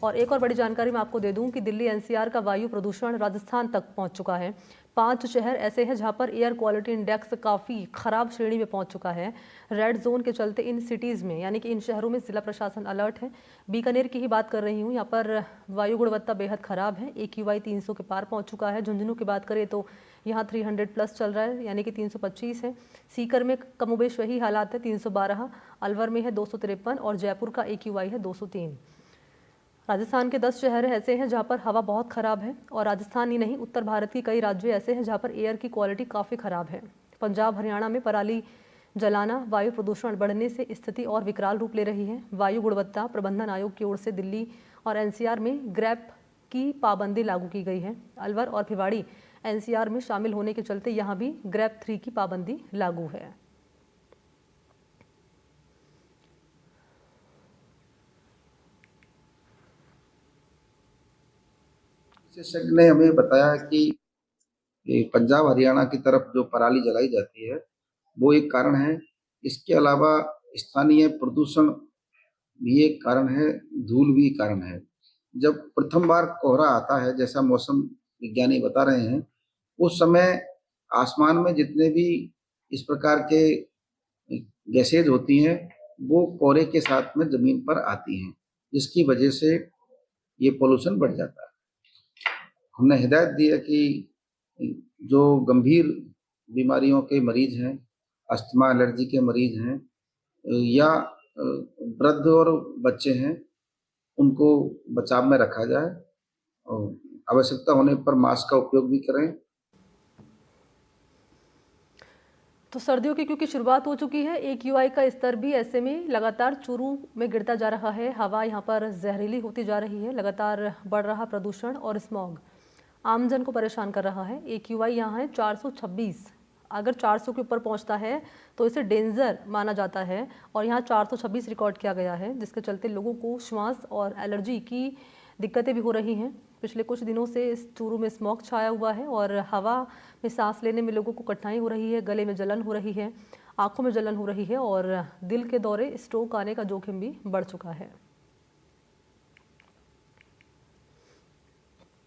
और एक और बड़ी जानकारी मैं आपको दे दूं कि दिल्ली एनसीआर का वायु प्रदूषण राजस्थान तक पहुंच चुका है। 5 शहर ऐसे हैं जहां पर एयर क्वालिटी इंडेक्स काफ़ी ख़राब श्रेणी में पहुंच चुका है। रेड जोन के चलते इन सिटीज़ में यानी कि इन शहरों में ज़िला प्रशासन अलर्ट है। बीकानेर की ही बात कर रही हूँ, यहाँ पर वायु गुणवत्ता बेहद ख़राब है। AQI 300 के पार पहुँच चुका है। झुंझुनू की बात करें तो यहाँ 300 प्लस चल रहा है, यानी कि 325 है। सीकर में कमोबेश वही हालात है, 312। अलवर में है 253 और जयपुर का AQI है 203। राजस्थान के 10 शहर ऐसे हैं जहां पर हवा बहुत ख़राब है, और राजस्थान ही नहीं, उत्तर भारत के कई राज्य ऐसे हैं जहां पर एयर की क्वालिटी काफ़ी ख़राब है। पंजाब हरियाणा में पराली जलाना वायु प्रदूषण बढ़ने से स्थिति और विकराल रूप ले रही है। वायु गुणवत्ता प्रबंधन आयोग की ओर से दिल्ली और NCR में ग्रैप की पाबंदी लागू की गई है। अलवर और भिवाड़ी NCR में शामिल होने के चलते यहाँ भी ग्रैप 3 की पाबंदी लागू है। विशेषज्ञ ने हमें बताया कि पंजाब हरियाणा की तरफ जो पराली जलाई जाती है वो एक कारण है। इसके अलावा स्थानीय प्रदूषण भी एक कारण है, धूल भी कारण है। जब प्रथम बार कोहरा आता है, जैसा मौसम विज्ञानी बता रहे हैं, उस समय आसमान में जितने भी इस प्रकार के गैसेज होती हैं वो कोहरे के साथ में जमीन पर आती हैं, जिसकी वजह से ये पोल्यूशन बढ़ जाता है। हमने हिदायत दी है कि जो गंभीर बीमारियों के मरीज हैं, अस्थमा एलर्जी के मरीज हैं या वृद्ध और बच्चे हैं, उनको बचाव में रखा जाए और आवश्यकता होने पर मास्क का उपयोग भी करें। तो सर्दियों की क्योंकि शुरुआत हो चुकी है, AQI का स्तर भी ऐसे में लगातार चूरू में गिरता जा रहा है। हवा यहाँ पर जहरीली होती जा रही है। लगातार बढ़ रहा प्रदूषण और स्मॉग आमजन को परेशान कर रहा है। AQI यहाँ है 426। अगर 400 के ऊपर पहुँचता है तो इसे डेंजर माना जाता है, और यहाँ 426 रिकॉर्ड किया गया है, जिसके चलते लोगों को श्वास और एलर्जी की दिक्कतें भी हो रही हैं। पिछले कुछ दिनों से इस चूरू में स्मॉग छाया हुआ है और हवा में सांस लेने में लोगों को कठिनाई हो रही है, गले में जलन हो रही है, आंखों में जलन हो रही है, और दिल के दौरे, स्ट्रोक आने का जोखिम भी बढ़ चुका है।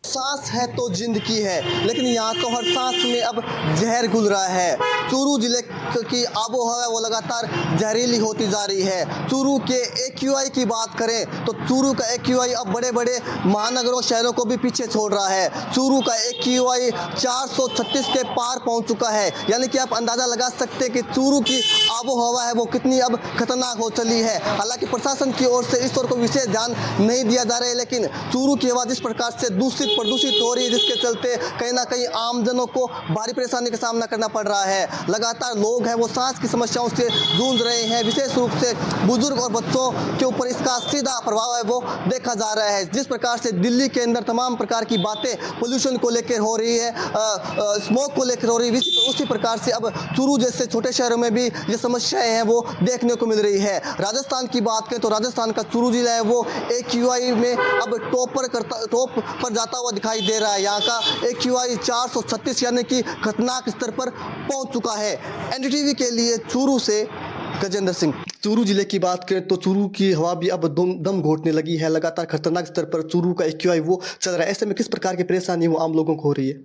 सांस है तो जिंदगी है, लेकिन यहाँ तो हर सांस में अब जहर घुल रहा है। चूरू जिले की आबो हवा वो लगातार जहरीली होती जा रही है। चूरू के AQI की बात करें तो चूरू का AQI अब बड़े बड़े महानगरों शहरों को भी पीछे छोड़ रहा है। चूरू का AQI 436 के पार पहुंच चुका है, यानी कि आप अंदाजा लगा सकते हैं कि चूरू की आबो हवा है वो कितनी अब खतरनाक हो चली है। हालांकि प्रशासन की ओर से इस ओर को विशेष ध्यान नहीं दिया जा रहा है, लेकिन चूरू की हवा जिस प्रकार से प्रदूषित हो रही है, जिसके चलते कहीं ना कहीं आमजनों को भारी परेशानी का सामना करना पड़ रहा है। लगातार लोग हैं वो सांस की समस्याओं से जूझ रहे हैं। विशेष रूप से बुजुर्ग और बच्चों के ऊपर इसका सीधा प्रभाव है वो देखा जा रहा है। जिस प्रकार से दिल्ली के अंदर तमाम प्रकार की बातें पोल्यूशन को लेकर हो रही है, स्मोक को लेकर हो रही है, उसी प्रकार से अब चूरू जैसे छोटे शहरों में भी ये समस्याएं हैं वो देखने को मिल रही है। राजस्थान की बात करें तो राजस्थान का चूरू जिला है वो AQI में अब टॉप पर जाता हुआ दिखाई दे रहा है। यहाँ का AQI 436 यानी कि खतरनाक स्तर पर पहुंच चुका है। NDTV के लिए चूरू से गजेंद्र सिंह। चूरू जिले की बात करें तो चूरू की हवा भी अब दम घोटने लगी है। लगातार खतरनाक स्तर पर चूरू का AQI वो चल रहा है। ऐसे में किस प्रकार की परेशानी वो आम लोगों को हो रही है?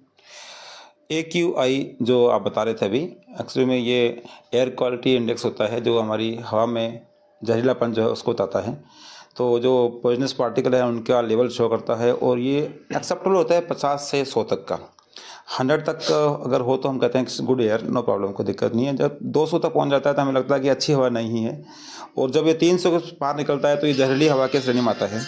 AQI जो आप बता रहे थे अभी, एक्चुअली में ये एयर क्वालिटी इंडेक्स होता है जो हमारी हवा में जहरीलापन जो है उसको बताता है। तो जो पॉइजनस पार्टिकल है उनका लेवल शो करता है, और ये एक्सेप्टेबल होता है 50 से 100 तक का। 100 तक अगर हो तो हम कहते हैं गुड एयर, नो प्रॉब्लम, कोई दिक्कत नहीं है। जब 200 तक पहुंच जाता है तो हमें लगता है कि अच्छी हवा नहीं है, और जब ये 300 के पार निकलता है तो ये जहरीली हवा के श्रेणी में आता है।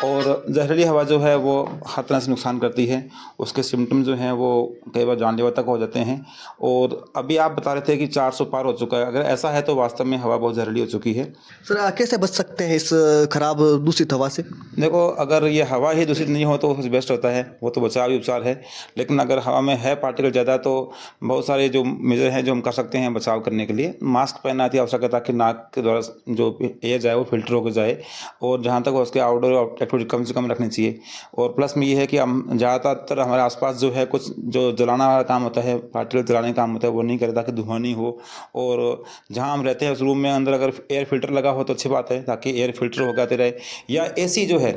और जहरीली हवा जो है वो हर तरह से नुकसान करती है। उसके सिम्टम जो हैं वो कई बार जानलेवा तक हो जाते हैं। और अभी आप बता रहे थे कि 400 पार हो चुका है, अगर ऐसा है तो वास्तव में हवा बहुत जहरीली हो चुकी है। सर कैसे बच सकते हैं इस खराब दूषित हवा से? देखो, अगर ये हवा ही दूषित नहीं हो तो बेस्ट होता है, वो तो बचाव ही उपचार है। लेकिन अगर हवा में है पार्टिकल ज़्यादा तो बहुत सारे जो मेजर हैं जो हम कर सकते हैं बचाव करने के लिए। मास्क पहनना अति आवश्यक है ताकि नाक के द्वारा जो एयर जाए वो फिल्टर होकर जाए, और जहाँ तक हो उसके आउटडोर एक्टिविटी कम से कम रखनी चाहिए। और प्लस में ये है कि हम ज़्यादातर हमारे आसपास जो है कुछ जो जलाना वाला काम होता है, पार्टिकल जलाने का काम होता है, वो नहीं करें ताकि धुआं नहीं हो। और जहाँ हम रहते हैं उस रूम में अंदर अगर एयर फिल्टर लगा हो तो अच्छी बात है ताकि एयर फिल्टर हो जाते रहे। या AC जो है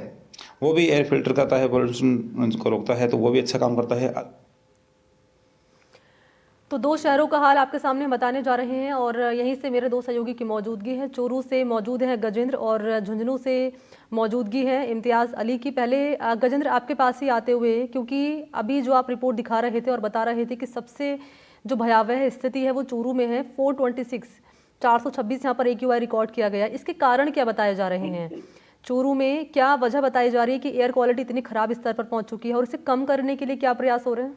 वो भी एयर फिल्टर करता है, पोल्यूशन को रोकता है, तो वो भी अच्छा काम करता है। तो दो शहरों का हाल आपके सामने बताने जा रहे हैं और यहीं से मेरे दो सहयोगी की मौजूदगी है। चूरू से मौजूद है गजेंद्र और झुंझुनू से मौजूदगी है इम्तियाज़ अली की। पहले गजेंद्र आपके पास ही आते हुए, क्योंकि अभी जो आप रिपोर्ट दिखा रहे थे और बता रहे थे कि सबसे जो भयावह स्थिति है वो चूरू में है। 426 यहाँ पर AQI रिकॉर्ड किया गया। इसके कारण क्या बताए जा रहे हैं? चूरू में क्या वजह बताई जा रही है कि एयर क्वालिटी इतनी खराब स्तर पर पहुंच चुकी है और इसे कम करने के लिए क्या प्रयास हो रहे हैं?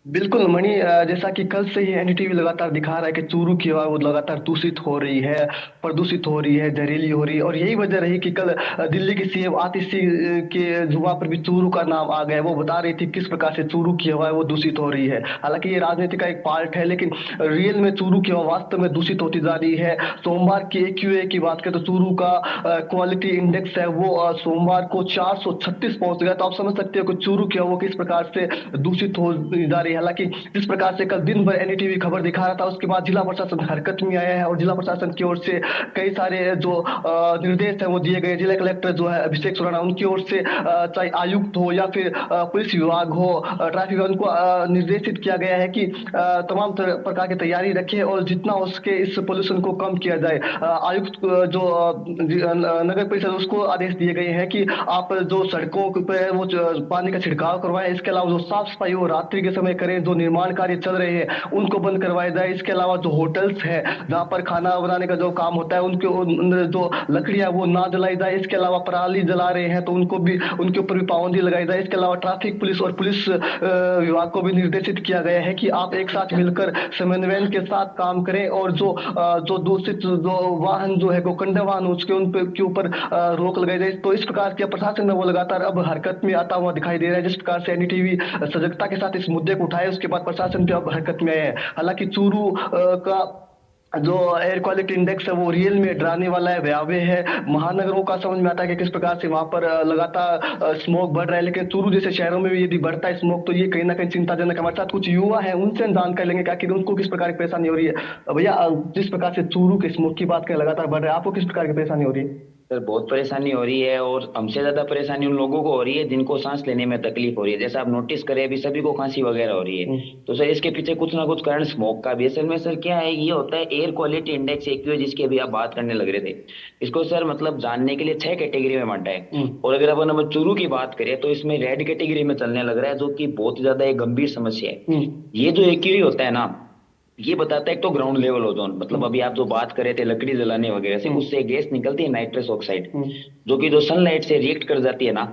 बिल्कुल मणि, जैसा कि कल से ही एनडीटीवी लगातार दिखा रहा है कि चूरू की हवा वो लगातार दूषित हो रही है, प्रदूषित हो रही है, जहरीली हो रही है। और यही वजह रही कि कल दिल्ली की सीएम आतिशी के जुबान पर भी चूरू का नाम आ गया। वो बता रही थी किस प्रकार से चूरू की हवा है वो दूषित हो रही है। हालांकि ये राजनीति का एक पार्ट है, लेकिन रियल में चूरू की हवा वास्तव में दूषित होती जा रही है। सोमवार की AQI की बात करें तो चूरू का क्वालिटी इंडेक्स है वो सोमवार को 436 पहुंच गया। तो आप समझ सकते हो कि चूरू की हवा किस प्रकार से दूषित हो जा रही है। हालांकि जिस प्रकार से कल दिन भर एनडीटीवी खबर दिखा रहा था, उसके बाद जिला प्रशासन हरकत में आया है और जिला प्रशासन की ओर से कई सारे जो निर्देश है वो दिए गए। जिला कलेक्टर जो है अभिषेक सुराना, उनकी ओर से चाहे आयुक्त हो या फिर पुलिस विभाग हो, ट्रैफिक विभाग, उनको निर्देशित किया गया है कि तमाम प्रकार की तैयारी रखें और जितना हो सके इस पोल्यूशन को कम किया जाए। आयुक्त जो नगर परिषद, उसको आदेश दिए गए हैं कि आप जो सड़कों पे वो पानी का छिड़काव करवाएं। इसके अलावा जो साफ सफाई वो रात्रि के समय करें। जो निर्माण कार्य चल रहे हैं उनको बंद करवाया जाए। इसके अलावा जो होटल्स है जहां पर खाना बनाने का जो काम होता है उनके जो लकड़ियां वो ना जलाई जाए। इसके अलावा पराली जला रहे हैं तो उनके ऊपर भी पाबंदी लगाई जाए। इसके अलावा ट्रैफिक पुलिस और पुलिस विभाग को भी निर्देशित किया गया है कि आप एक साथ मिलकर समन्वय के साथ काम करें और जो दूषित जो वाहन जो है गोकंडा वाहन उसके उन पे के ऊपर रोक लगाई जाए। तो इस प्रकार के प्रशासन है वो लगातार अब हरकत में आता हुआ दिखाई दे रहा है। जिस प्रकार से एनडीटीवी सजगता के साथ इस मुद्दे को उठाए, उसके बाद प्रशासन भी अब हरकत में आया है। हालांकि चूरू का जो एयर क्वालिटी इंडेक्स है वो रियल में डराने वाला है, भयावह है। महानगरों का समझ में आता है कि किस प्रकार से वहां पर लगातार स्मोक बढ़ रहा है, लेकिन चूरू जैसे शहरों में भी यदि बढ़ता है स्मोक तो ये कहीं ना कहीं चिंताजनक है। हमारे साथ कुछ युवा है, उनसे हम जानकारी लेंगे कि आखिर उनको किस प्रकार की परेशानी हो रही है। भैया, जिस प्रकार से चूरू के स्मोक की बात करें लगातार बढ़ रहा है, आपको किस प्रकार की परेशानी हो रही है? सर बहुत परेशानी हो रही है और हमसे ज्यादा परेशानी उन लोगों को हो रही है जिनको सांस लेने में तकलीफ हो रही है। जैसा आप नोटिस करें अभी सभी को खांसी वगैरह हो रही है। तो सर इसके पीछे कुछ ना कुछ कारण स्मोक का भी है। असल में सर क्या है, ये होता है एयर क्वालिटी इंडेक्स AQI, जिसकी अभी आप बात करने लग रहे थे। इसको सर मतलब जानने के लिए 6 कैटेगरी में बांटा है। और अगर अपन अब चूरू की बात करें तो इसमें रेड कैटेगरी में चलने लग रहा है, जो कि बहुत ज्यादा एक गंभीर समस्या है। ये जो AQI होता है ना, ये बताता है एक तो ग्राउंड लेवल ओजोन, मतलब अभी आप जो बात कर रहे थे लकड़ी जलाने वगैरह से, उससे गैस निकलती है नाइट्रस ऑक्साइड, जो कि जो सनलाइट से रिएक्ट कर जाती है ना,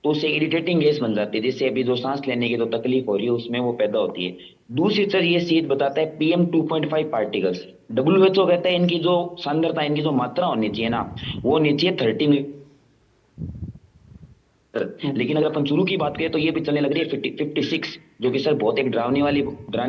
तो उससे इरिटेटिंग गैस बन जाती है, जिससे अभी जो सांस लेने की जो तकलीफ हो रही है उसमें वो पैदा होती है। दूसरी सर ये सीध बताता है PM 2.5 पार्टिकल्स। WHO कहता है इनकी जो सांद्रता, इनकी जो मात्रा होनी चाहिए ना, वो नीचे 30। लेकिन अगर अपन चूरू की बात करें तो ये भी चलने लग रही है 56, जो कि सर बहुत एक डराने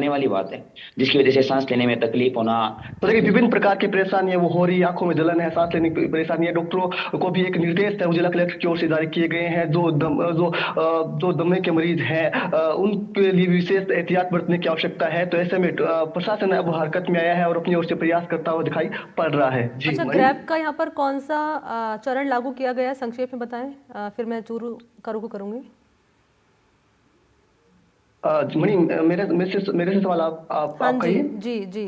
वाली बात है, जिसकी वजह से सांस लेने में तकलीफ होना। तो देखिए विभिन्न प्रकार की परेशानियां वो हो रही है, आंखों में जलन है, सांस लेने की परेशानी है। डॉक्टरों को भी एक निर्देश है जिला कलेक्टर की ओर से जारी किए गए हैं। जो दमे के मरीज हैं उनके लिए विशेष एहतियात बरतने की आवश्यकता है। तो ऐसे में प्रशासन अब हरकत में आया है और अपनी ओर से प्रयास करता हुआ दिखाई पड़ रहा है। जी अच्छा, ग्रैब का यहाँ पर कौन सा चरण लागू किया गया है, संक्षेप में बताएं, फिर मैं चूरू का रुख करूंगी। मणि, मेरे से सवाल आप हाँ जी कहिए। जी जी।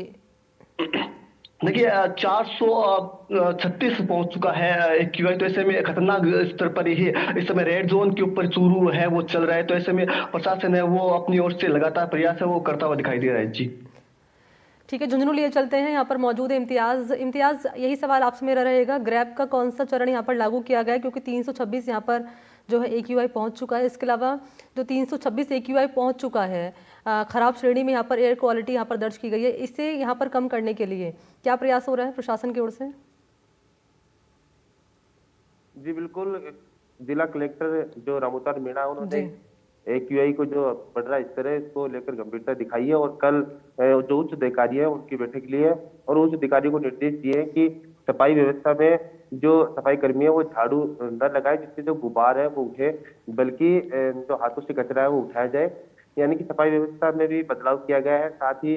देखिए 436 पहुंच चुका है AQI। तो ऐसे में खतरनाक स्तर पर ही इस समय रेड जोन के ऊपर चूरू है वो चल रहा है। तो ऐसे में प्रशासन है वो अपनी ओर से लगातार प्रयास है वो करता हुआ दिखाई दे रहा है। जी ठीक है, झुंझुनू लिए चलते हैं। यहाँ पर मौजूद है इम्तियाज, यही सवाल आपसे मेरा रहेगा, ग्रैब का कौन सा चरण यहाँ पर लागू किया गया है, क्योंकि 326 यहाँ पर जो है AQI पहुँच चुका है। इसके अलावा जो 326 AQI पहुँच चुका है, खराब श्रेणी में यहाँ पर एयर क्वालिटी यहाँ पर दर्ज की गई है, इसे यहाँ पर कम करने के लिए क्या प्रयास हो रहा है प्रशासन की ओर से? जी बिल्कुल, जिला कलेक्टर जो रामोतार मीणा, उन्होंने AQI को जो बढ़ रहा स्तर है इसको लेकर गंभीरता दिखाई है और कल जो उच्च अधिकारी है उनकी बैठक ली है और उच्च अधिकारियों को निर्देश दिए हैं कि सफाई व्यवस्था में जो सफाई कर्मी है वो झाड़ू न लगाए, जिससे जो गुबार है वो उठे, बल्कि जो हाथों से कचरा है वो उठाया जाए। यानी कि सफाई व्यवस्था में भी बदलाव किया गया है। साथ ही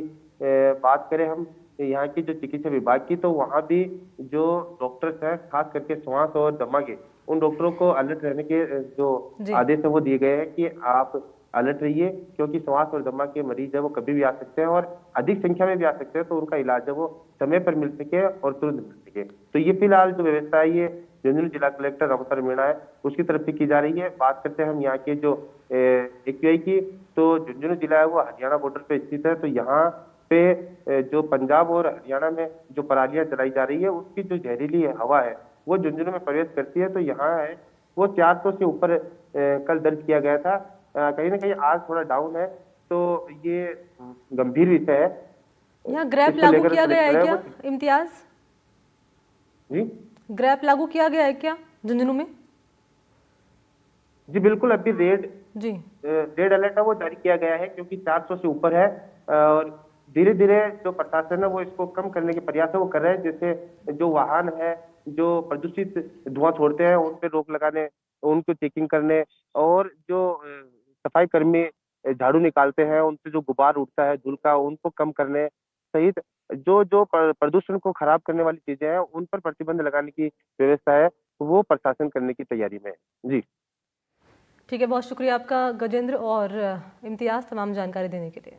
बात करें हम यहाँ की जो चिकित्सा विभाग की, तो वहाँ भी जो डॉक्टर्स हैं, खास करके श्वास और दमा के, उन डॉक्टरों को अलर्ट रहने के जो जी। आदेश है वो दिए गए हैं कि आप अलर्ट रहिए, क्योंकि श्वास और दमा के मरीज है वो कभी भी आ सकते हैं और अधिक संख्या में भी आ सकते हैं, तो उनका इलाज है वो समय पर मिल सके और तुरंत मिल सके। तो ये फिलहाल जो व्यवस्था है ये झुंझुनू जिला कलेक्टर रामोतर मीणा है उसकी तरफ से की जा रही है। बात करते हैं हम यहाँ के जो AQI की, तो झुंझुनू जिला है वो हरियाणा बॉर्डर पे स्थित है। तो यहाँ पे जो पंजाब और हरियाणा में जो परालियां जलाई जा रही है उसकी जो जहरीली हवा है वो झुंझुनू में प्रवेश करती है। तो यहाँ है वो 400 से ऊपर कल दर्ज किया गया था। कहीं ना कहीं आज थोड़ा डाउन है, तो ये गंभीर विषय है। यहाँ ग्रैप इसको लागू लेकर किया गया है कलेक्टर क्या वो- इम्तियाज? जी ग्रैप लागू किया गया है क्या झुंझुनू में? जी बिल्कुल, अभी जी। रेड अलर्ट है वो जारी किया गया है, क्योंकि 400 से ऊपर है और धीरे धीरे जो प्रशासन है वो इसको कम करने के प्रयास है वो कर रहे हैं। जैसे जो वाहन है जो प्रदूषित धुआं छोड़ते हैं उन पे रोक लगाने, उनको चेकिंग करने, और जो सफाई कर्मी झाड़ू निकालते हैं उनसे जो गुबार उठता है धूल का उनको कम करने सहित जो जो प्रदूषण को खराब करने वाली चीजें हैं उन पर प्रतिबंध लगाने की व्यवस्था है वो प्रशासन करने की तैयारी में है। जी ठीक है, बहुत शुक्रिया आपका गजेंद्र और इम्तियाज तमाम जानकारी देने के लिए।